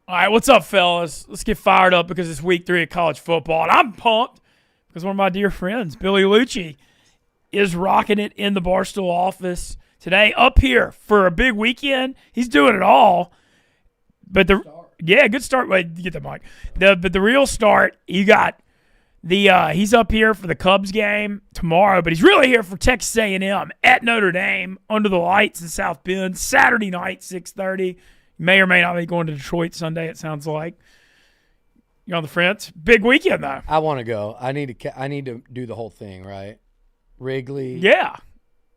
All right, what's up, fellas? Let's get fired up because it's week 3 of college football, and I'm pumped because one of my dear friends, Billy Liucci, is rocking it in the Barstool office today up here for a big weekend. He's doing it all, but good start. Wait, get the mic. But the real start, you got he's up here for the Cubs game tomorrow, but he's really here for Texas A&M at Notre Dame under the lights in South Bend Saturday night, 6:30. May or may not be going to Detroit Sunday, it sounds like. You're on the fence. Big weekend, though. I want to go. I need to do the whole thing, right? Wrigley, Yeah.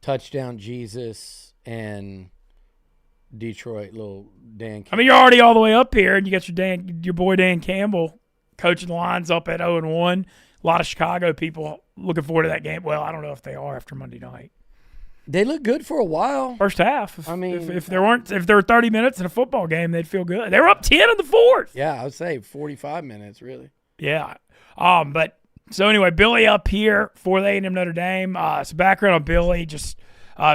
touchdown Jesus, and Detroit, little Dan Campbell. I mean, you're already all the way up here, and you got your boy Dan Campbell coaching the lines up at 0-1. A lot of Chicago people looking forward to that game. Well, I don't know if they are after Monday night. They look good for a while. First half. I mean, if there were 30 minutes in a football game, they'd feel good. They were up 10 in the fourth. Yeah, I would say 45 minutes, really. Yeah. But so anyway, Billy up here for the A&M Notre Dame. Some background on Billy. Just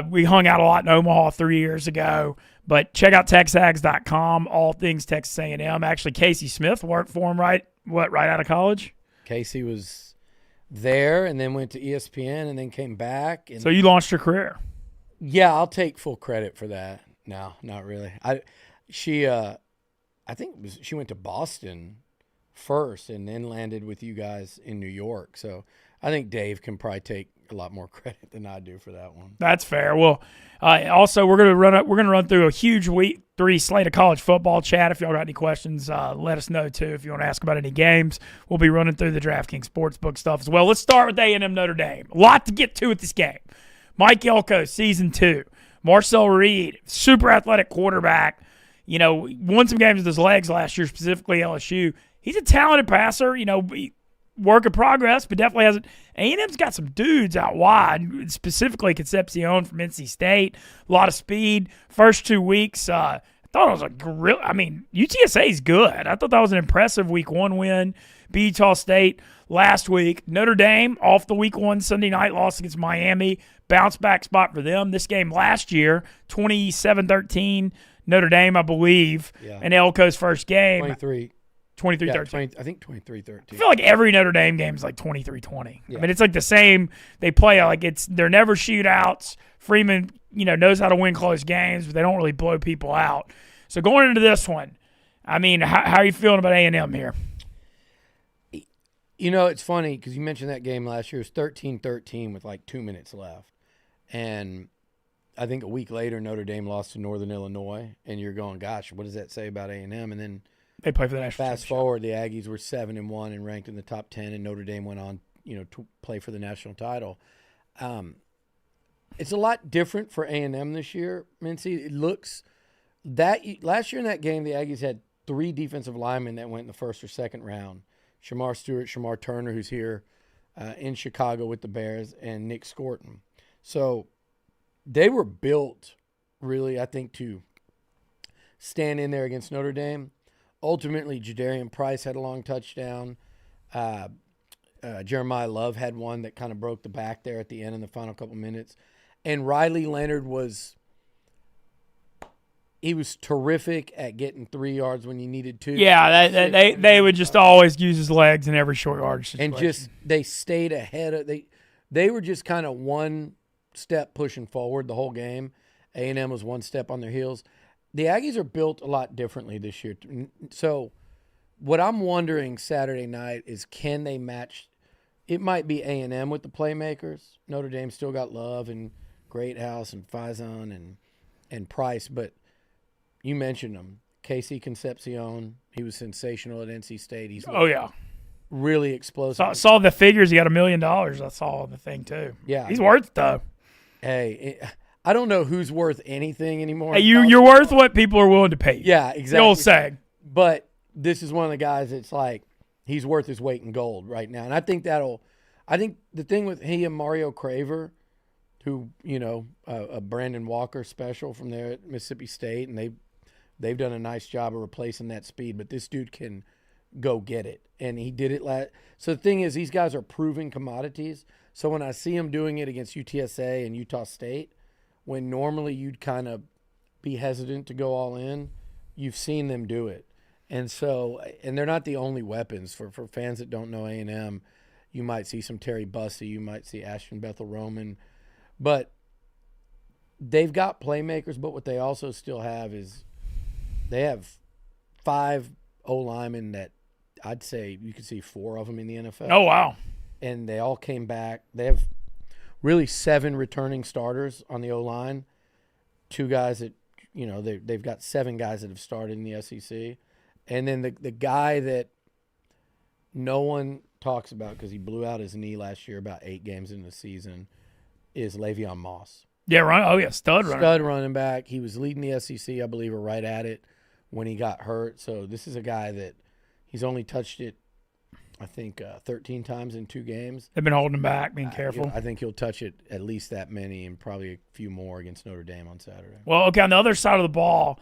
we hung out a lot in Omaha 3 years ago. But check out TexAgs.com. All things Texas A&M. Actually, Casey Smith worked for him right out of college. Casey was there and then went to ESPN and then came back. And so you launched your career. Yeah, I'll take full credit for that. No, not really. She went to Boston first and then landed with you guys in New York. So I think Dave can probably take a lot more credit than I do for that one. That's fair. Well, also we're gonna run through a huge week 3 slate of college football chat. If y'all got any questions, let us know too. If you want to ask about any games, we'll be running through the DraftKings Sportsbook stuff as well. Let's start with A&M Notre Dame. A lot to get to with this game. Mike Elko, season 2. Marcel Reed, super athletic quarterback. You know, won some games with his legs last year, specifically LSU. He's a talented passer. You know, work in progress, but definitely hasn't. A&M's got some dudes out wide, specifically Concepcion from NC State. A lot of speed. First 2 weeks, I thought it was a gorilla. I mean, UTSA's good. I thought that was an impressive week 1 win. Beat Utah State last week. Notre Dame off the week 1 Sunday night loss against Miami. Bounce back spot for them. This game last year, 27-13 Notre Dame, I believe, and Elko's first game. 23-13. I think 23-13. I feel like every Notre Dame game is like 23-20. Yeah. I mean, it's like the same. They play like they're never shootouts. Freeman, knows how to win close games, but they don't really blow people out. So going into this one, I mean, how are you feeling about A&M here? It's funny because you mentioned that game last year. It was 13-13 with like 2 minutes left. And I think a week later, Notre Dame lost to Northern Illinois. And you're going, gosh, what does that say about A&M? And then they play for the national fast forward, the Aggies were 7-1 and ranked in the top 10, and Notre Dame went on, to play for the national title. It's a lot different for A&M this year, Mintzy. It looks that last year in that game, the Aggies had 3 defensive linemen that went in the first or second round. Shamar Stewart, Shamar Turner, who's here in Chicago with the Bears, and Nick Scorton. So they were built, really, I think, to stand in there against Notre Dame. Ultimately, Jadarian Price had a long touchdown. Jeremiah Love had one that kind of broke the back there at the end in the final couple minutes. And Riley Leonard was terrific at getting 3 yards when you needed 2. Yeah, they would just always use his legs in every short yardage situation. And just they stayed ahead of they were just kind of one step pushing forward the whole game. A&M was one step on their heels. The Aggies are built a lot differently this year. So what I'm wondering Saturday night is, can they match? It might be A&M with the playmakers. Notre Dame still got Love and Greathouse and Faison and Price, but you mentioned them. Casey Concepcion, he was sensational at NC State. He's really explosive. Saw the figures. He got $1 million. I saw the thing too. Yeah, he's worth it though. Hey, I don't know who's worth anything anymore. Hey, you're worth what people are willing to pay you. Yeah, exactly. The old saying. But this is one of the guys that's like, he's worth his weight in gold right now. And I think the thing with he and Mario Craver, who, a Brandon Walker special from there at Mississippi State, and they've done a nice job of replacing that speed, but this dude can go get it. And he did it So the thing is, these guys are proven commodities. So when I see him doing it against UTSA and Utah State, when normally you'd kind of be hesitant to go all in, you've seen them do it. And so, and they're not the only weapons. For fans that don't know A&M, you might see some Terry Bussey, you might see Ashton Bethel Roman, but they've got playmakers. But what they also still have is they have 5 O-linemen that I'd say you could see 4 of them in the NFL. Oh, wow. And they all came back. They have really 7 returning starters on the O-line. 2 guys that, they've got 7 guys that have started in the SEC. And then the guy that no one talks about because he blew out his knee last year about 8 games into the season is Le'Veon Moss. Yeah, stud running back. He was leading the SEC, I believe, or right at it when he got hurt. So this is a guy that he's only touched it, I think, 13 times in 2 games. They've been holding him back, being careful. I think he'll touch it at least that many and probably a few more against Notre Dame on Saturday. Well, okay, on the other side of the ball,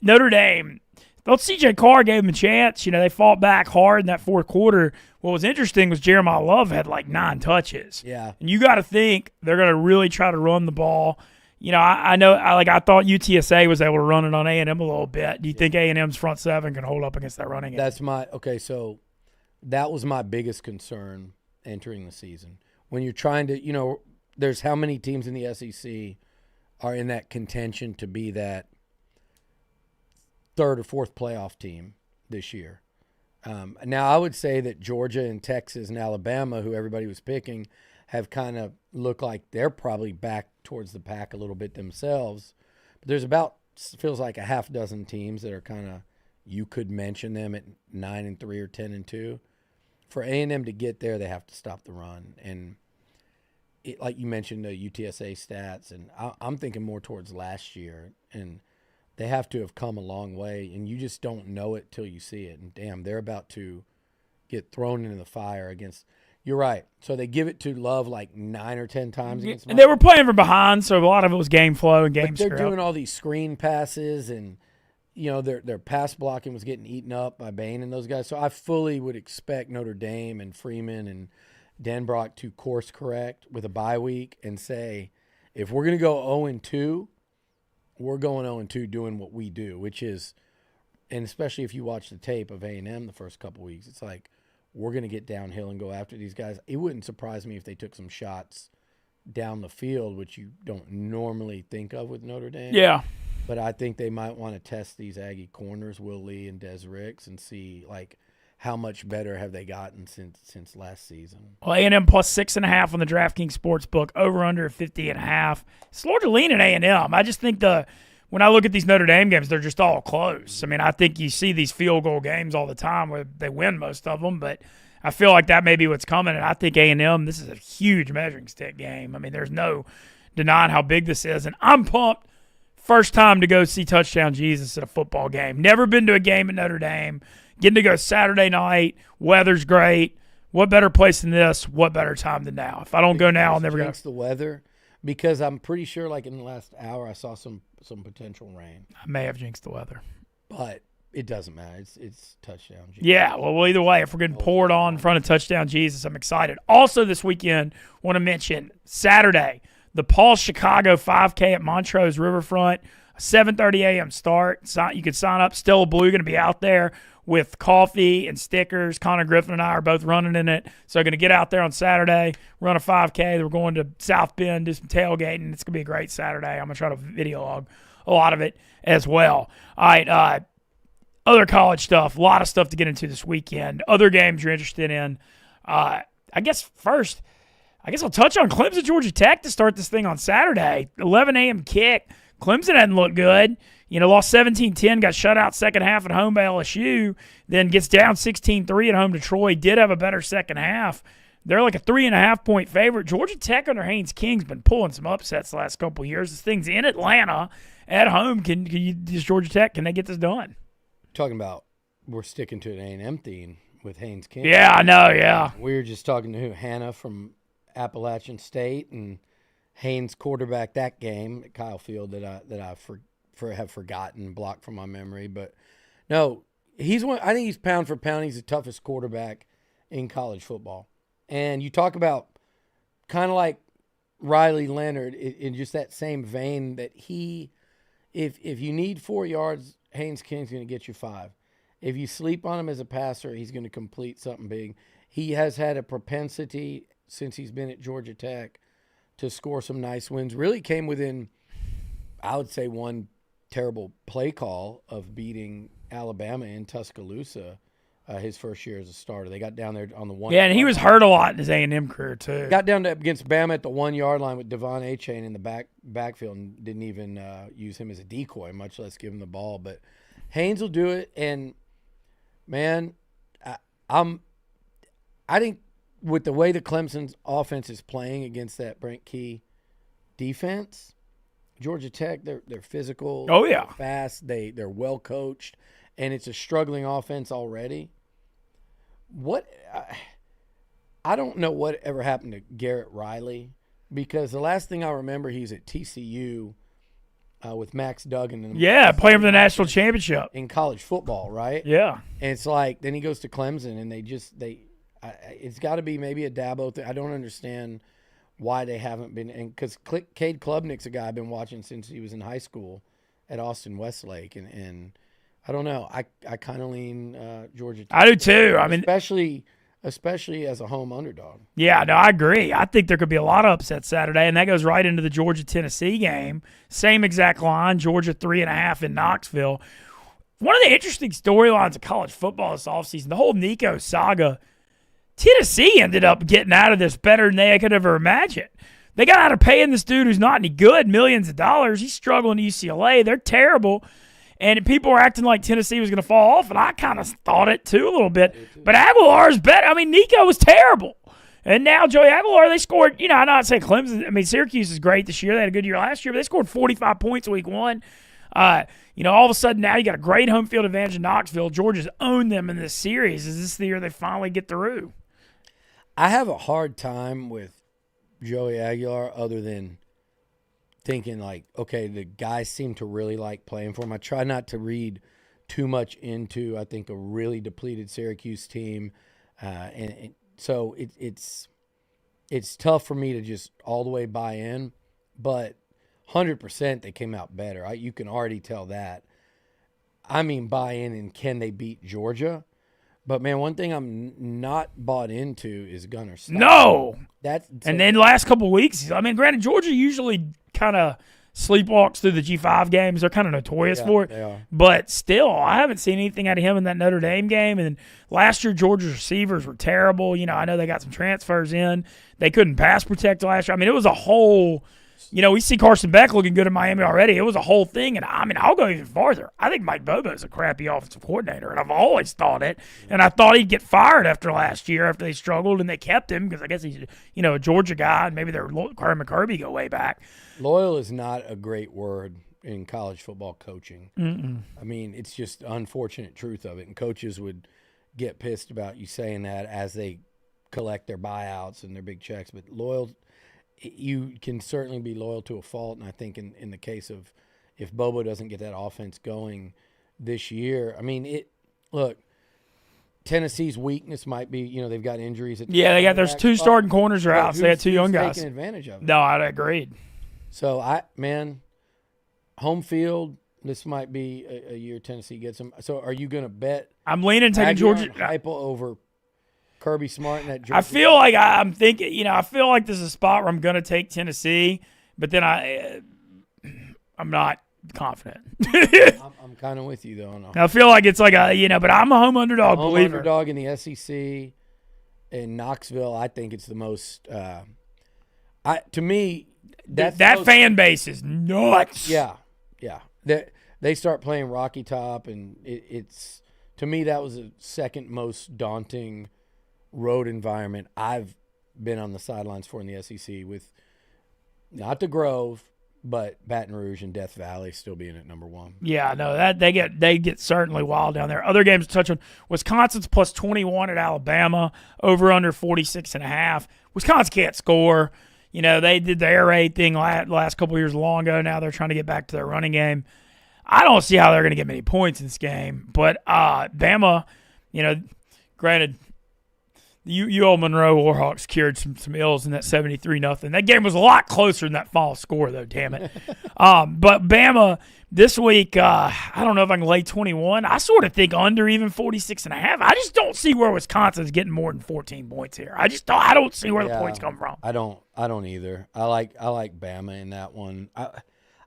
Notre Dame, though C.J. Carr gave them a chance. They fought back hard in that fourth quarter. What was interesting was Jeremiah Love had like 9 touches. Yeah. And you got to think they're going to really try to run the ball. I thought UTSA was able to run it on A&M a little bit. Do you think A&M's front 7 can hold up against that running game? So that was my biggest concern entering the season. When you're trying to, there's how many teams in the SEC are in that contention to be that 3rd or 4th playoff team this year. Now, I would say that Georgia and Texas and Alabama, who everybody was picking, have kind of looked like they're probably back towards the pack a little bit themselves. But there's feels like a half dozen teams that are kind of, you could mention them at 9-3 or 10-2. For A&M to get there, they have to stop the run. And like you mentioned, the UTSA stats, and I'm thinking more towards last year. And they have to have come a long way, and you just don't know it till you see it. And, damn, they're about to get thrown into the fire against – you're right. So they give it to Love like 9 or 10 times against They were playing from behind, so a lot of it was game flow and game script. They're doing all these screen passes, and, their pass blocking was getting eaten up by Bain and those guys. So I fully would expect Notre Dame and Freeman and Denbrock to course correct with a bye week and say, if we're going to go 0-2, we're going 0-2 doing what we do, which is, and especially if you watch the tape of A&M the first couple weeks, it's like we're going to get downhill and go after these guys. It wouldn't surprise me if they took some shots down the field, which you don't normally think of with Notre Dame. Yeah. But I think they might want to test these Aggie corners, Will Lee and Des Ricks, and see, like, how much better have they gotten since last season. Well, A&M plus 6.5 on the DraftKings Sportsbook, over under 50.5. It's a little lean at A&M. I just think when I look at these Notre Dame games, they're just all close. I mean, I think you see these field goal games all the time where they win most of them, but I feel like that may be what's coming, and I think A&M, this is a huge measuring stick game. I mean, there's no denying how big this is, and I'm pumped. First time to go see Touchdown Jesus at a football game. Never been to a game at Notre Dame. Getting to go Saturday night. Weather's great. What better place than this? What better time than now? If I don't go now, I'll never go. The weather, because I'm pretty sure, like in the last hour, I saw some potential rain. I may have jinxed the weather, but it doesn't matter. It's Touchdown Jesus. Yeah, well, either way, if we're getting poured on in front of Touchdown Jesus, I'm excited. Also this weekend, want to mention Saturday, the Paul Chicago 5K at Montrose Riverfront, 7:30 a.m. start. You can sign up. Stella Blue going to be out there with coffee and stickers. Connor Griffin and I are both running in it. So going to get out there on Saturday, run a 5K. We're going to South Bend, do some tailgating. It's going to be a great Saturday. I'm going to try to video log a lot of it as well. All right, other college stuff, a lot of stuff to get into this weekend. Other games you're interested in. I guess I'll touch on Clemson, Georgia Tech to start this thing on Saturday. 11 a.m. kick. Clemson hadn't looked good. Lost 17-10, got shut out second half at home by LSU, then gets down 16-3 at home to Troy. Did have a better second half. They're like a 3.5-point favorite. Georgia Tech under Haynes King's been pulling some upsets the last couple of years. This thing's in Atlanta at home. Does Georgia Tech, can they get this done? Talking about we're sticking to an A&M theme with Haynes King. Yeah, I know, yeah. We were just talking to Hannah from Appalachian State, and Haynes quarterbacked that game at Kyle Field that I have forgotten, blocked from my memory. But no, I think he's pound for pound, he's the toughest quarterback in college football. And you talk about kind of like Riley Leonard in just that same vein that if you need 4 yards, Haynes King's going to get you 5. if you sleep on him as a passer, he's going to complete something big. He has had a propensity since he's been at Georgia Tech to score some nice wins. Really came within, I would say, one terrible play call of beating Alabama in Tuscaloosa his first year as a starter. They got down there on the 1 Yeah, and he was hurt a lot in his A&M career too. Got down against Bama at the 1 yard line with Devon Achane in the backfield and didn't even use him as a decoy, much less give him the ball. But Haynes will do it, and man, I think with the way the Clemson's offense is playing against that Brent Key defense, Georgia Tech, they're physical. Oh yeah, they're fast. They're well coached, and it's a struggling offense already. I don't know what ever happened to Garrett Riley, because the last thing I remember, he's at TCU with Max Duggan. Playing for the national championship in college football, right? Yeah, and it's like then he goes to Clemson, and it's got to be maybe a Dabo thing. I don't understand why they haven't been, and because Cade Klubnik's a guy I've been watching since he was in high school at Austin Westlake, and I don't know. I kind of lean Georgia Tech. I do too. I mean, especially as a home underdog. Yeah, no, I agree. I think there could be a lot of upsets Saturday, and that goes right into the Georgia-Tennessee game. Same exact line, Georgia 3.5 in Knoxville. One of the interesting storylines of college football this offseason, the whole Nico saga, Tennessee ended up getting out of this better than they could ever imagine. They got out of paying this dude who's not any good millions of dollars. He's struggling at UCLA. They're terrible. And people were acting like Tennessee was going to fall off, and I kind of thought it too a little bit. But Aguilar's better. I mean, Nico was terrible. And now Joey Aguilar, they scored, I'm not saying Clemson. I mean, Syracuse is great this year. They had a good year last year, but they scored 45 points week one. All of a sudden now you got a great home field advantage in Knoxville. Georgia's owned them in this series. Is this the year they finally get through? I have a hard time with Joey Aguilar other than thinking like, okay, the guys seem to really like playing for him. I try not to read too much into, I think, a really depleted Syracuse team. And so it's tough for me to just all the way buy in, but 100% they came out better. You can already tell that. I mean, buy in and can they beat Georgia? But, man, one thing I'm not bought into is Gunnar Stockton. No. And then last couple of weeks, I mean, granted, Georgia usually kind of sleepwalks through the G5 games. They're kind of notorious for it. They are. But still, I haven't seen anything out of him in that Notre Dame game. And last year, Georgia's receivers were terrible. I know they got some transfers in. They couldn't pass protect last year. I mean, it was a whole – we see Carson Beck looking good in Miami already. It was a whole thing. And, I mean, I'll go even farther. I think Mike Bobo is a crappy offensive coordinator, and I've always thought it. And I thought he'd get fired after last year after they struggled, and they kept him because I guess he's, a Georgia guy, and maybe their Carter McCurby go way back. Loyal is not a great word in college football coaching. Mm-mm. I mean, it's just unfortunate truth of it. And coaches would get pissed about you saying that as they collect their buyouts and their big checks. But loyal, you can certainly be loyal to a fault. And I think in the case of if Bobo doesn't get that offense going this year, I mean, look, Tennessee's weakness might be, they've got injuries. There's two starting corners are out. So they had two young guys. Taking advantage of it. No, I agreed. So, home field, this might be a year Tennessee gets them. So, are you going to bet? I'm leaning taking Georgia. Heupel over Kirby Smart in that Georgia. I feel like I'm thinking, I feel like this is a spot where I'm going to take Tennessee, but then I'm not confident. I'm kind of with you, though. I feel like it's like but I'm a home underdog believer. Underdog in the SEC in Knoxville, I think it's the most to me, that fan base is nuts. Yeah. They start playing Rocky Top, and it's to me that was the second most daunting road environment I've been on the sidelines for in the SEC, with not the Grove, but Baton Rouge and Death Valley still being at number one. Yeah, no, that they get certainly wild down there. Other games to touch on: Wisconsin's plus 21 at Alabama, over under 46.5. Wisconsin can't score. They did the air raid thing last couple of years long ago. Now they're trying to get back to their running game. I don't see how they're going to get many points in this game. But Bama, granted, UL Monroe Warhawks cured some ills in that 73-0. That game was a lot closer than that final score, though, damn it. But Bama this week, I don't know if I can lay 21. I sort of think under even 46.5. I just don't see where Wisconsin's getting more than 14 points here. I don't see where the points come from. I don't either. I like Bama in that one.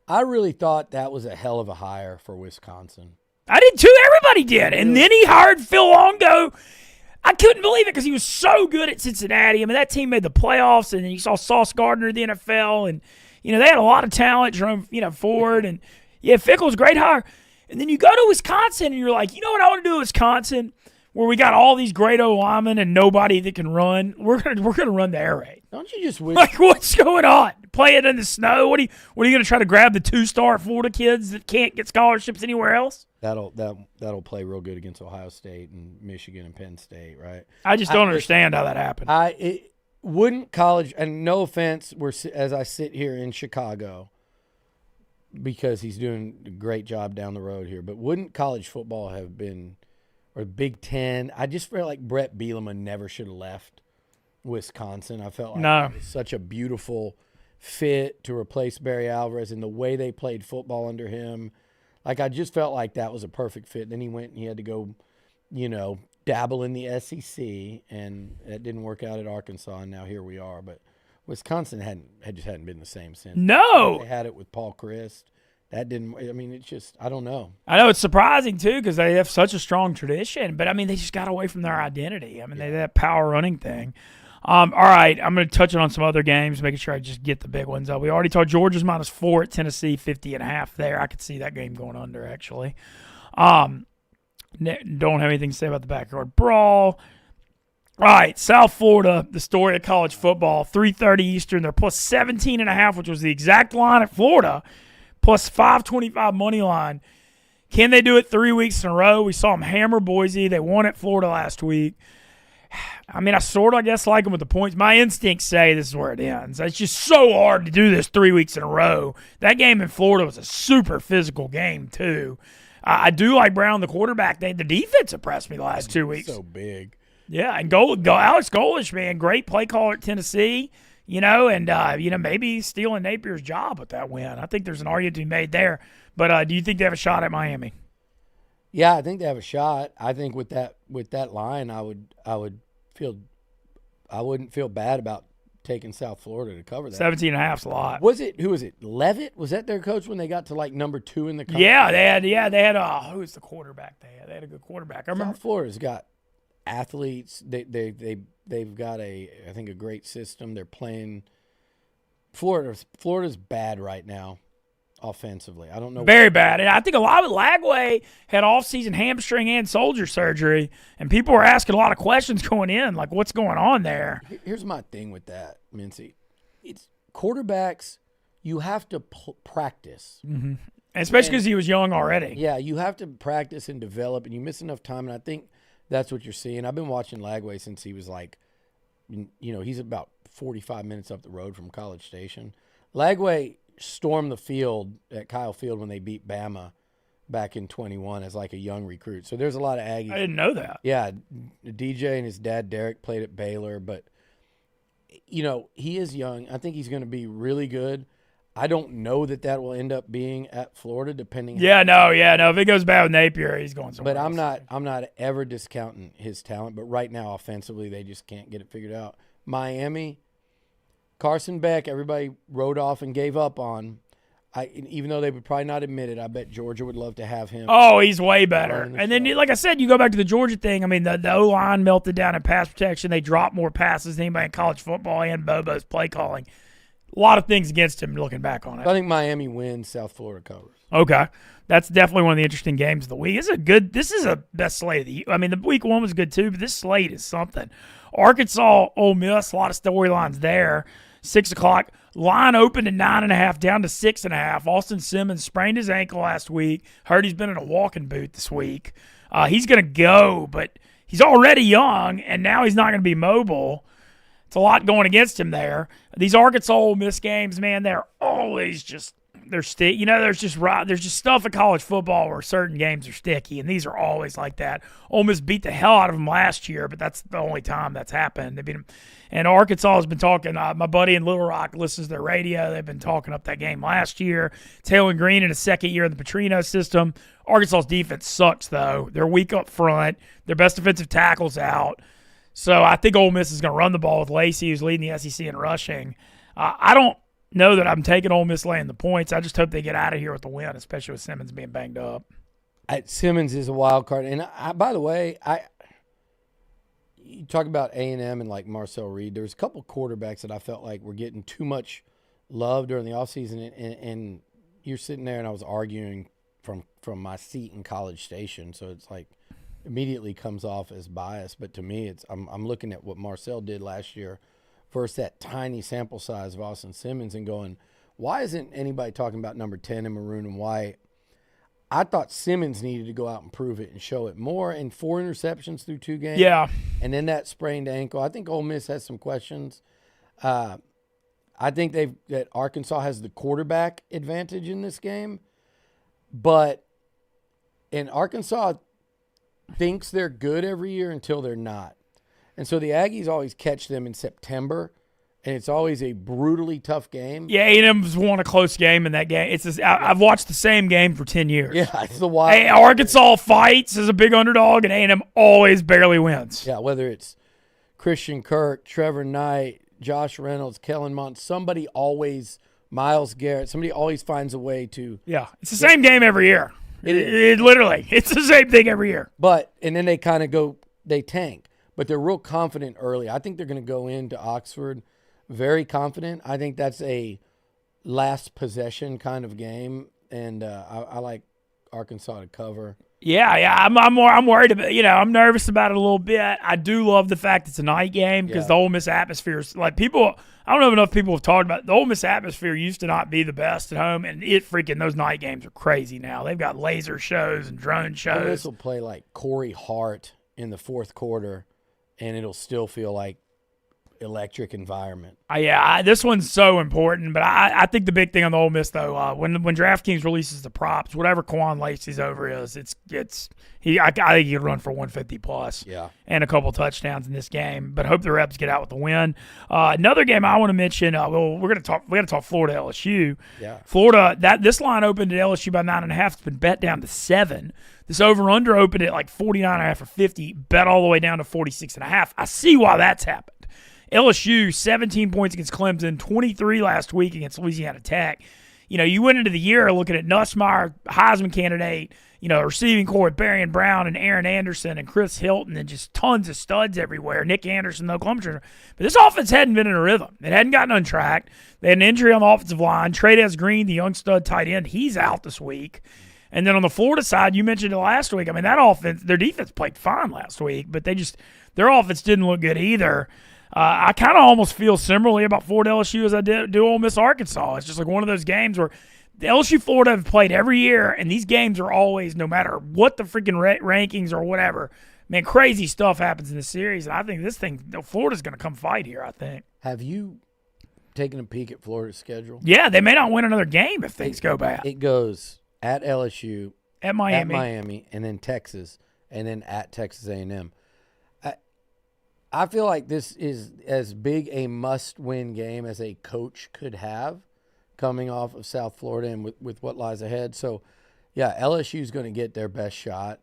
I really thought that was a hell of a hire for Wisconsin. I did too. Everybody did. And then he hired Phil Longo. I couldn't believe it because he was so good at Cincinnati. I mean, that team made the playoffs, and you saw Sauce Gardner in the NFL, and they had a lot of talent, Jerome, Ford, and Fickle's a great hire. And then you go to Wisconsin, and you're like, you know what I want to do in Wisconsin, where we got all these great O-linemen and nobody that can run. We're gonna run the air raid. Don't you just wish? Like, what's going on? Play it in the snow? What are you gonna try to grab the 2-star Florida kids that can't get scholarships anywhere else? That'll play real good against Ohio State and Michigan and Penn State, right? I just don't understand how that happened. Wouldn't college, and no offense, as I sit here in Chicago, because he's doing a great job down the road here, but wouldn't college football have been, or Big Ten? I just feel like Brett Bielema never should have left Wisconsin. I felt like it was such a beautiful fit to replace Barry Alvarez, and the way they played football under him. Like, I just felt like that was a perfect fit. Then he went and he had to go, dabble in the SEC, and that didn't work out at Arkansas, and now here we are. But Wisconsin just hadn't been the same since. No. They had it with Paul Chryst. That didn't – I mean, it's just – I don't know. I know it's surprising, too, because they have such a strong tradition. But, I mean, they just got away from their identity. I mean, they had that power running thing. All right, I'm going to touch on some other games, making sure I just get the big ones up. We already talked Georgia's -4 at Tennessee, 50.5 there. I could see that game going under, actually. Don't have anything to say about the backyard brawl. All right, South Florida, the story of college football, 3:30 Eastern. They're +17.5, which was the exact line at Florida, +525 money line. Can they do it 3 weeks in a row? We saw them hammer Boise. They won at Florida last week. I mean, I guess, like them with the points. My instincts say this is where it ends. It's just so hard to do this 3 weeks in a row. That game in Florida was a super physical game, too. I do like Brown, the quarterback. The defense impressed me the last 2 weeks. So big. Yeah, and Alex Golish, man, great play caller at Tennessee, and maybe stealing Napier's job with that win. I think there's an argument to be made there. But do you think they have a shot at Miami? Yeah, I think they have a shot. I think with that line, I wouldn't feel bad about taking South Florida to cover that. 17.5's a lot. Who was it? Levitt? Was that their coach when they got to like number 2 in the country? Yeah, they had who was the quarterback they had? They had a good quarterback. I remember South Florida's got athletes. They've got I think a great system. They're playing. Florida's bad right now. Offensively, I don't know. Very bad. And I think a lot of Lagway had off-season hamstring and shoulder surgery, and people were asking a lot of questions going in, like what's going on there. Here's my thing with that, Mintzy. It's quarterbacks, you have to practice. Mm-hmm. Especially because he was young already. Yeah, you have to practice and develop, and you miss enough time, and I think that's what you're seeing. I've been watching Lagway since he was he's about 45 minutes up the road from College Station. Lagway stormed the field at Kyle Field when they beat Bama back in 21 as like a young recruit. So there's a lot of Aggies. I didn't know that. Yeah, DJ and his dad Derek played at Baylor, but he is young. I think he's going to be really good. I don't know that will end up being at Florida, depending. No. If it goes bad with Napier, he's going somewhere. But I'm not ever discounting his talent. But right now, offensively, they just can't get it figured out. Miami. Carson Beck, everybody wrote off and gave up on. Even though they would probably not admit it, I bet Georgia would love to have him. Oh, he's way better. And then, like I said, you go back to the Georgia thing. I mean, the O-line melted down in pass protection. They dropped more passes than anybody in college football, and Bobo's play calling. A lot of things against him looking back on it. I think Miami wins, South Florida covers. Okay. That's definitely one of the interesting games of the week. This is a best slate of the year. I mean, the week 1 was good too, but this slate is something. Arkansas, Ole Miss, a lot of storylines there. 6 o'clock. Line opened at 9.5, down to 6.5. Austin Simmons sprained his ankle last week. Heard he's been in a walking boot this week. He's going to go, but he's already young, and now he's not going to be mobile. It's a lot going against him there. These Arkansas Ole Miss games, man, they're always just they're sticky. There's just stuff in college football where certain games are sticky, and these are always like that. Ole Miss beat the hell out of them last year, but that's the only time that's happened. They beat them. And Arkansas has been talking. My buddy in Little Rock listens to their radio. They've been talking up that game last year. Taylor Green in his second year in the Petrino system. Arkansas's defense sucks, though. They're weak up front. Their best defensive tackle's out. So I think Ole Miss is going to run the ball with Lacey, who's leading the SEC in rushing. I don't know that I'm taking Ole Miss laying the points. I just hope they get out of here with the win, especially with Simmons being banged up. Simmons is a wild card. And by the way, you talk about A&M and like Marcel Reed. There's a couple quarterbacks that I felt like were getting too much love during the offseason. And you're sitting there, and I was arguing from my seat in College Station. So it's like immediately comes off as bias. But to me, I'm looking at what Marcel did last year versus that tiny sample size of Austin Simmons and going, why isn't anybody talking about number 10 in maroon and white? I thought Simmons needed to go out and prove it and show it more. And 4 interceptions through 2 games. Yeah. And then that sprained ankle. I think Ole Miss has some questions. I think that Arkansas has the quarterback advantage in this game. And Arkansas thinks they're good every year until they're not. And so the Aggies always catch them in September, and it's always a brutally tough game. Yeah, A&M's won a close game in that game. I've watched the same game for 10 years. Yeah, it's the wild. Hey, Arkansas fights as a big underdog, and A&M always barely wins. Yeah, whether it's Christian Kirk, Trevor Knight, Josh Reynolds, Kellen Mond, somebody always, Myles Garrett, somebody always finds a way to. Yeah, it's the same game every year. It literally, it's the same thing every year. And then they kind of they tank. But they're real confident early. I think they're going to go into Oxford very confident. I think that's a last possession kind of game, and I like Arkansas to cover. Yeah, I'm worried about. I'm nervous about it a little bit. I do love the fact it's a night game because the Ole Miss atmosphere is like people. I don't know if enough people have talked about it. The Ole Miss atmosphere used to not be the best at home, and those night games are crazy now. They've got laser shows and drone shows. Ole Miss will play like Corey Hart in the fourth quarter. And it'll still feel like electric environment. This one's so important. But I think the big thing on the Ole Miss, though, when DraftKings releases the props, whatever Quan Lacey's over is, I think he could run for 150 plus. Yeah. And a couple touchdowns in this game. But hope the Rebs get out with the win. Another game I want to mention. We got to talk Florida LSU. Yeah. Florida. This line opened at LSU by 9.5. It's been bet down to 7. This over-under opened at like 49.5 or 50, bet all the way down to 46.5. I see why that's happened. LSU, 17 points against Clemson, 23 last week against Louisiana Tech. You went into the year looking at Nussmeier, Heisman candidate, receiving core with Berrien Brown and Aaron Anderson and Chris Hilton and just tons of studs everywhere. Nick Anderson, the Clemson. But this offense hadn't been in a rhythm. It hadn't gotten untracked. They had an injury on the offensive line. Trey'Dez Green, the young stud tight end, he's out this week. And then on the Florida side, you mentioned it last week. I mean, that offense, their defense played fine last week, but their offense didn't look good either. I kind of almost feel similarly about Florida LSU as I do Ole Miss Arkansas. It's just like one of those games where the LSU Florida have played every year, and these games are always, no matter what the freaking rankings or whatever, man, crazy stuff happens in the series. And I think Florida's going to come fight here, I think. Have you taken a peek at Florida's schedule? Yeah, they may not win another game if things go bad. It goes at LSU, at Miami, and then Texas, and then at Texas A&M. I feel like this is as big a must-win game as a coach could have coming off of South Florida and with what lies ahead. So, yeah, LSU is going to get their best shot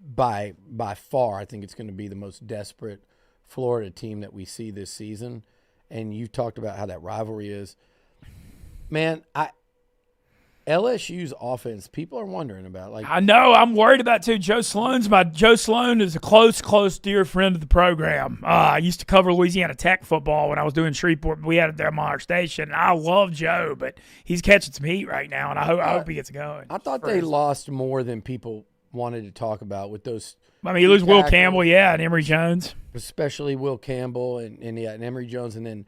by far. I think it's going to be the most desperate Florida team that we see this season. And you talked about how that rivalry is. Man, LSU's offense, people are wondering about. Like, I know, I'm worried about too. Joe Sloan is a close, dear friend of the program. I used to cover Louisiana Tech football when I was doing Shreveport. We had it there at Monarch Station. And I love Joe, but he's catching some heat right now, and I hope he gets going. I thought they lost more than people wanted to talk about with those. I mean, you lose Will Campbell, and Emory Jones. Especially Will Campbell and Emory Jones, and then,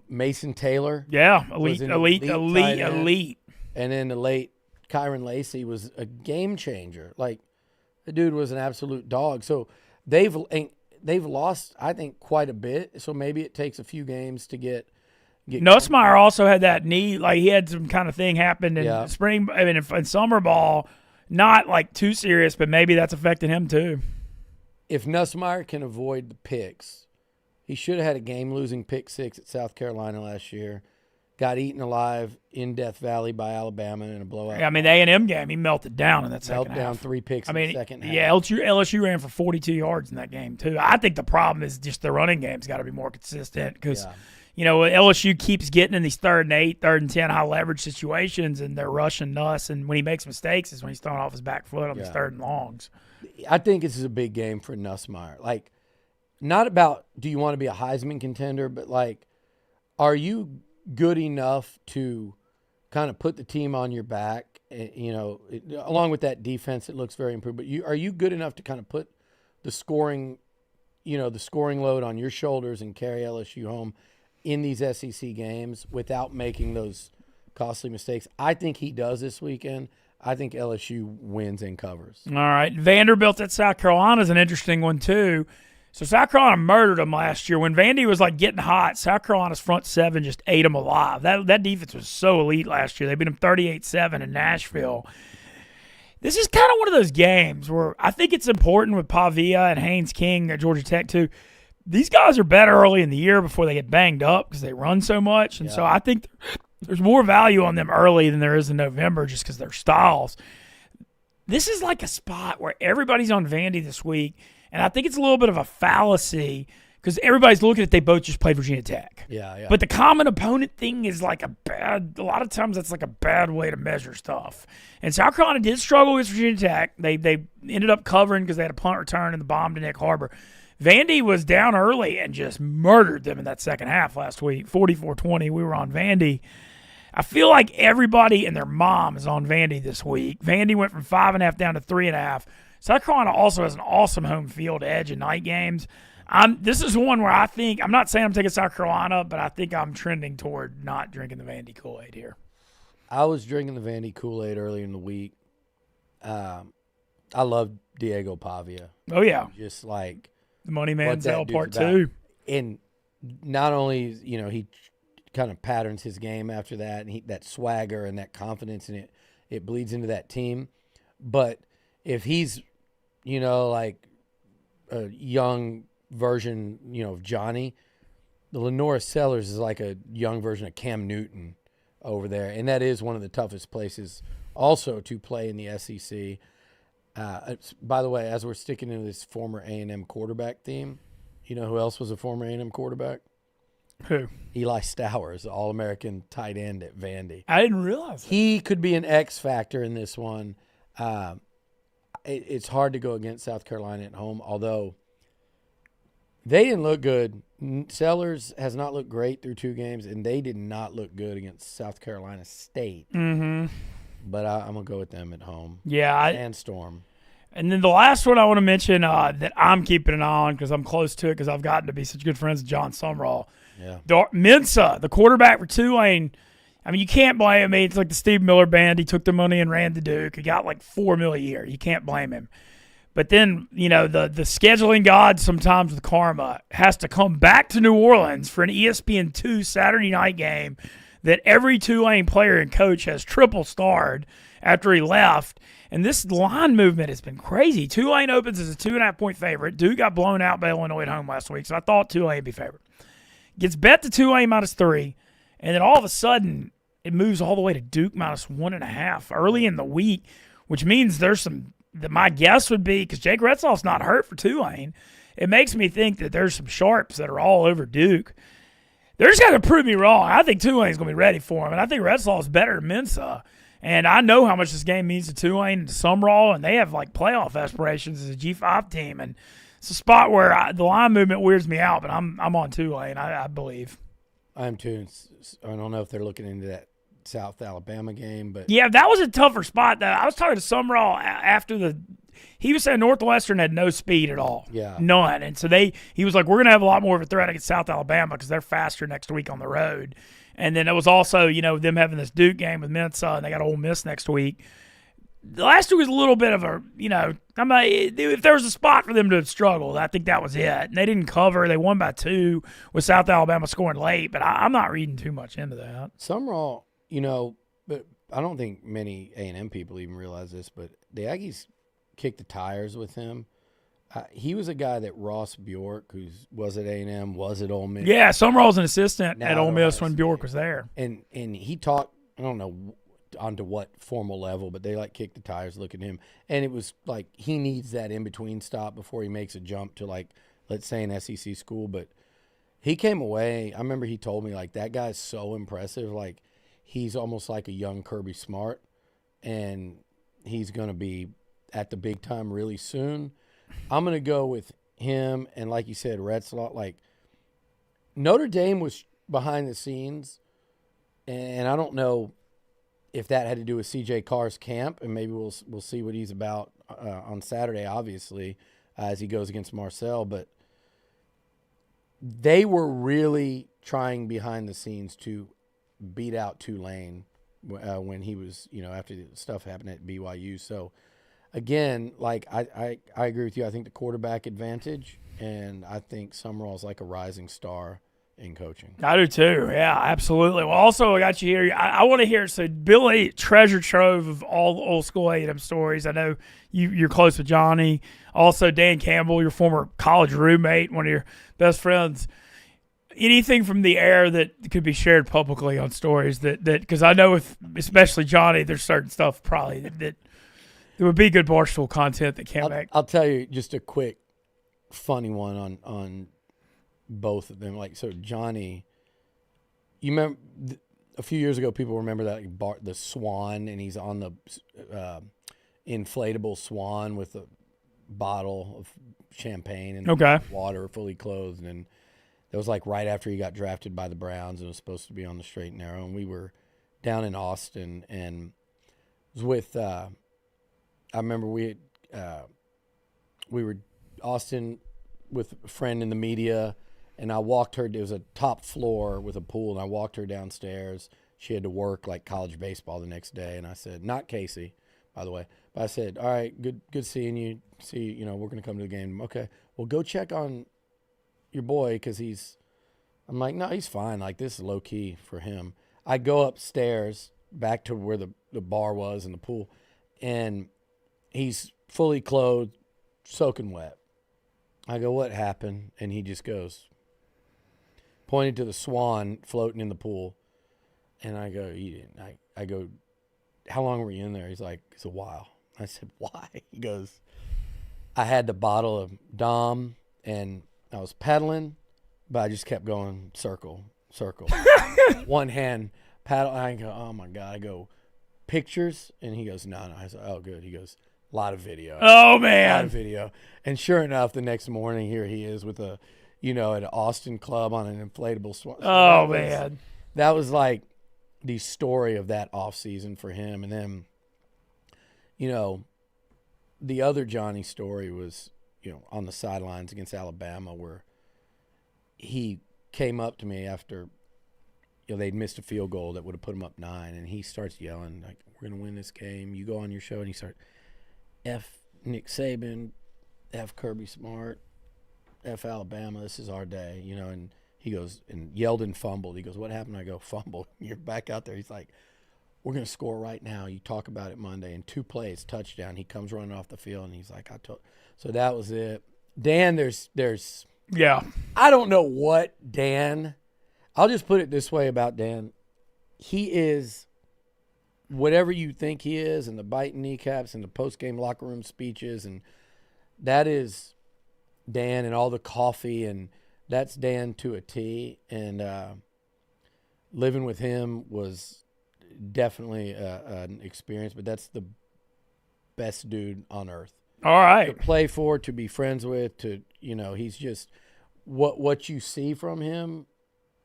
Mason Taylor. Yeah, elite. And then the late Kyron Lacey was a game changer. Like, the dude was an absolute dog. So they've lost, I think, quite a bit. So maybe it takes a few games to get Nussmeier also had that knee, like he had some kind of thing happen in spring, in summer ball, not like too serious, but maybe that's affecting him too. If Nussmeier can avoid the picks, he should have had a game-losing pick six at South Carolina last year. Got eaten alive in Death Valley by Alabama in a blowout. Yeah, I mean, the A&M game, he melted down in that second half. Melted down 3 picks in the second half. Yeah, LSU ran for 42 yards in that game, too. I think the problem is just the running game's got to be more consistent because, LSU keeps getting in these 3rd and 8, 3rd and 10 high-leverage situations, and they're rushing Nuss, and when he makes mistakes is when he's throwing off his back foot on these 3rd and longs. I think this is a big game for Nussmeier. Like, not about do you want to be a Heisman contender, but, like, are you – good enough to kind of put the team on your back, along with that defense that looks very improved. But are you good enough to kind of put the scoring load on your shoulders and carry LSU home in these SEC games without making those costly mistakes? I think he does this weekend. I think LSU wins and covers. All right. Vanderbilt at South Carolina is an interesting one, too. So South Carolina murdered them last year. When Vandy was, like, getting hot, South Carolina's front seven just ate them alive. That defense was so elite last year. They beat them 38-7 in Nashville. This is kind of one of those games where I think it's important with Pavia and Haynes King at Georgia Tech, too. These guys are better early in the year before they get banged up because they run so much. And so I think there's more value on them early than there is in November just because their styles. This is like a spot where everybody's on Vandy this week. And I think it's a little bit of a fallacy because everybody's looking at they both just played Virginia Tech. Yeah. But the common opponent thing is like a lot of times that's like a bad way to measure stuff. And South Carolina did struggle with Virginia Tech. They ended up covering because they had a punt return and the bomb to Nick Harbor. Vandy was down early and just murdered them in that second half last week, 44-20. We were on Vandy. I feel like everybody and their mom is on Vandy this week. Vandy went from 5.5 down to 3.5. South Carolina also has an awesome home field edge in night games. This is one where I think – I'm not saying I'm taking South Carolina, but I think I'm trending toward not drinking the Vandy Kool-Aid here. I was drinking the Vandy Kool-Aid earlier in the week. I love Diego Pavia. Oh, yeah. Just like – the Money Man Sale Part 2. And not only, he kind of patterns his game after that, and that swagger and that confidence, and it bleeds into that team. But if he's – like a young version, of Johnny. The Lenora Sellers is like a young version of Cam Newton over there, and that is one of the toughest places also to play in the SEC. By the way, as we're sticking into this former A&M quarterback theme, you know who else was a former A&M quarterback? Who? Eli Stowers, the All-American tight end at Vandy. I didn't realize that. He could be an X factor in this one. It's hard to go against South Carolina at home, although they didn't look good. Sellers has not looked great through 2 games, and they did not look good against South Carolina State. Mm-hmm. But I'm going to go with them at home. Yeah. And Storm. And then the last one I want to mention that I'm keeping an eye on because I'm close to it because I've gotten to be such good friends with John Sumrall. Yeah. Mintzy, the quarterback for Tulane. I mean, you can't blame him. It's like the Steve Miller Band. He took the money and ran to Duke. He got like $4 million a year. You can't blame him. But then, the scheduling god sometimes with karma has to come back to New Orleans for an ESPN2 Saturday night game that every Tulane player and coach has triple-starred after he left. And this line movement has been crazy. Tulane opens as a 2.5-point favorite. Duke got blown out by Illinois at home last week, so I thought Tulane would be favored. Gets bet to Tulane -3, and then all of a sudden it moves all the way to Duke -1.5 early in the week, which means there's some – my guess would be, because Jake Retzloff's not hurt for Tulane, it makes me think that there's some sharps that are all over Duke. They're just going to prove me wrong. I think Tulane's going to be ready for him, and I think Retzloff's better than Mintzy. And I know how much this game means to Tulane and to Sumrall, and they have like playoff aspirations as a G5 team. And it's a spot where the line movement weirds me out, but I'm on Tulane, I believe. I am too. I don't know if they're looking into that South Alabama game, but yeah, that was a tougher spot. Though I was talking to Sumrall after he was saying Northwestern had no speed at all, none, and so he was like, we're gonna have a lot more of a threat against South Alabama because they're faster next week on the road. And then it was also, them having this Duke game with Mintzy, and they got Ole Miss next week. last year was a little bit of a, if there was a spot for them to have struggled, I think that was it. And they didn't cover. They won by 2 with South Alabama scoring late, but I'm not reading too much into that. Summerall, but I don't think many A&M people even realize this, but the Aggies kicked the tires with him. He was a guy that Ross Bjork, who was at A&M, was at Ole Miss. Yeah, Summerall's an assistant at Ole Miss when Bjork was there. And he talked, I don't know onto what formal level, but they kicked the tires, look at him. And it was like he needs that in-between stop before he makes a jump to let's say an SEC school. But he came away, I remember he told me that guy's so impressive. He's almost like a young Kirby Smart, and he's going to be at the big time really soon. I'm going to go with him, and like you said, Retzlaff. Notre Dame was behind the scenes, and I don't know if that had to do with C.J. Carr's camp, and maybe we'll see what he's about on Saturday, obviously, as he goes against Marcel. But they were really trying behind the scenes to beat out Tulane when he was, after the stuff happened at BYU. So, again, I agree with you. I think the quarterback advantage, and I think Summerall's like a rising star in coaching. I do too. Yeah, absolutely. Well, also I got you here. I want to hear. So Billy, treasure trove of all the old school A&M stories. I know you're close with Johnny. Also Dan Campbell, your former college roommate, one of your best friends. Anything from the air that could be shared publicly on stories that because I know with especially Johnny, there's certain stuff probably that there would be good Barstool content that came back. I'll tell you just a quick funny one on both of them. So Johnny, you remember a few years ago, people remember that the swan, and he's on the inflatable swan with a bottle of champagne and water, fully clothed, and it was right after he got drafted by the Browns and was supposed to be on the straight and narrow. And we were down in Austin, and it was with I remember we were Austin with a friend in the media, and I walked her. It was a top floor with a pool, and I walked her downstairs. She had to work college baseball the next day, and I said, not Casey, by the way, but I said, all right, good seeing you. See, we're going to come to the game. Okay, well, go check on your boy because I'm like, no, he's fine. This is low key for him. I go upstairs back to where the bar was and the pool, and he's fully clothed, soaking wet. I go, what happened? And he just goes, pointed to the swan floating in the pool. And I go, you didn't. I go, how long were you in there? He's like, it's a while. I said, why? He goes, I had the bottle of Dom, and I was pedaling, but I just kept going circle. One hand paddle. I go, oh, my God. I go, pictures? And he goes, no. I said, oh, good. He goes, a lot of video. Oh, man. A lot of video. And sure enough, the next morning, here he is with at an Austin club on an inflatable swan. So man. That was the story of that offseason for him. And then, the other Johnny story was, on the sidelines against Alabama, where he came up to me after, they'd missed a field goal that would have put him up 9. And he starts yelling, we're going to win this game. You go on your show. And he starts, F Nick Saban, F Kirby Smart, F Alabama, this is our day, and he goes and yelled and fumbled. He goes, what happened? I go, fumbled. You're back out there. He's like, we're going to score right now. You talk about it Monday. And 2 plays, touchdown. He comes running off the field, and he's like, so that was it. Dan, there's yeah. I don't know what Dan, I'll just put it this way about Dan. He is whatever you think he is, and the biting kneecaps and the post-game locker room speeches, and that is Dan, and all the coffee, and that's Dan to a T. And living with him was definitely an experience, but that's the best dude on earth. All right. To play for, to be friends with, he's just what you see from him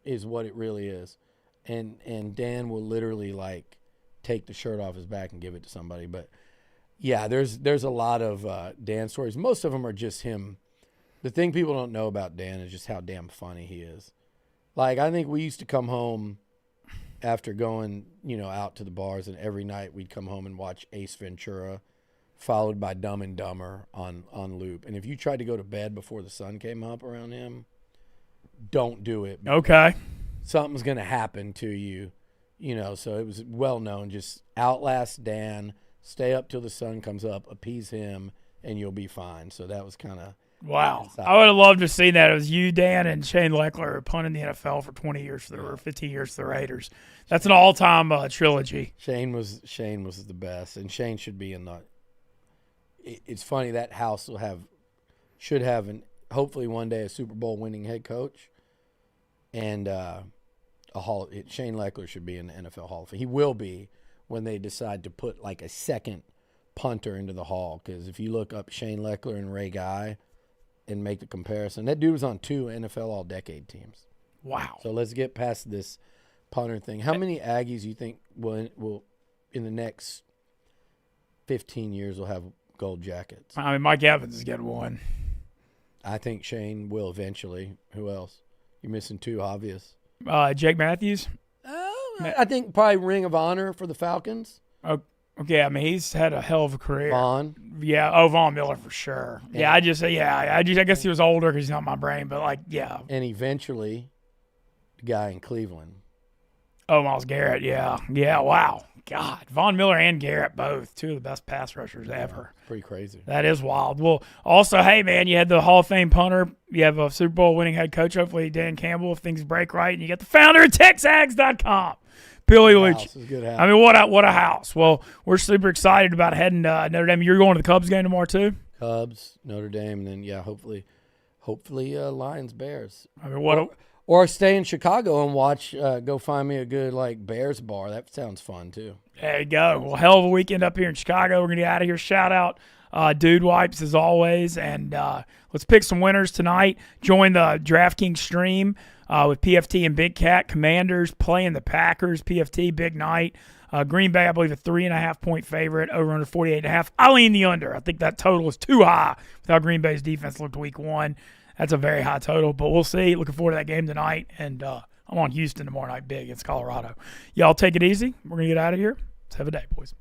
is what it really is. And Dan will literally take the shirt off his back and give it to somebody. But yeah, there's a lot of Dan stories. Most of them are just him. The thing people don't know about Dan is just how damn funny he is. I think we used to come home after going, out to the bars, and every night we'd come home and watch Ace Ventura, followed by Dumb and Dumber on loop. And if you tried to go to bed before the sun came up around him, don't do it. Okay. Something's going to happen to you, so it was well known. Just outlast Dan, stay up till the sun comes up, appease him, and you'll be fine. So that was kind of wow. I would have loved to see that. It was you, Dan, and Shane Leckler punting the NFL for 20 years or 15 years for the Raiders. That's an all-time trilogy. Shane was the best, and Shane should be in the. It's funny that house should have, hopefully one day, a Super Bowl winning head coach, and Shane Leckler should be in the NFL Hall of Fame. He will be when they decide to put like a second punter into the Hall, because if you look up Shane Leckler and Ray Guy and make the comparison, that dude was on 2 NFL All-Decade teams. Wow. So let's get past this punter thing. How many Aggies you think will in the next 15 years will have gold jackets? I mean, Mike Evans is getting one. I think Shane will eventually. Who else? You're missing 2 obvious. Jake Matthews. I think probably Ring of Honor for the Falcons. Okay, I mean, he's had a hell of a career. Vaughn. Yeah, Von Miller for sure. Yeah, I guess he was older because he's not my brain, but yeah. And eventually, the guy in Cleveland. Oh, Myles Garrett, yeah. Yeah, wow. God, Von Miller and Garrett both, 2 of the best pass rushers ever. Pretty crazy. That is wild. Well, also, hey, man, you had the Hall of Fame punter. You have a Super Bowl winning head coach, hopefully Dan Campbell, if things break right. And you got the founder of TexAgs.com, Billy Liucci. I mean, what a house. Well, we're super excited about heading to Notre Dame. You're going to the Cubs game tomorrow, too? Cubs, Notre Dame, and then, hopefully Lions, Bears. I mean, Or stay in Chicago and watch, go find me a good, Bears bar. That sounds fun, too. There you go. Well, hell of a weekend up here in Chicago. We're going to get out of here. Shout out Dude Wipes, as always. And let's pick some winners tonight. Join the DraftKings stream with PFT and Big Cat. Commanders playing the Packers. PFT, big night. Green Bay, I believe, a 3.5-point favorite, over under 48.5. I lean the under. I think that total is too high with how Green Bay's defense looked week 1. That's a very high total, but we'll see. Looking forward to that game tonight. And I'm on Houston tomorrow night big against Colorado. Y'all take it easy. We're going to get out of here. Let's have a day, boys.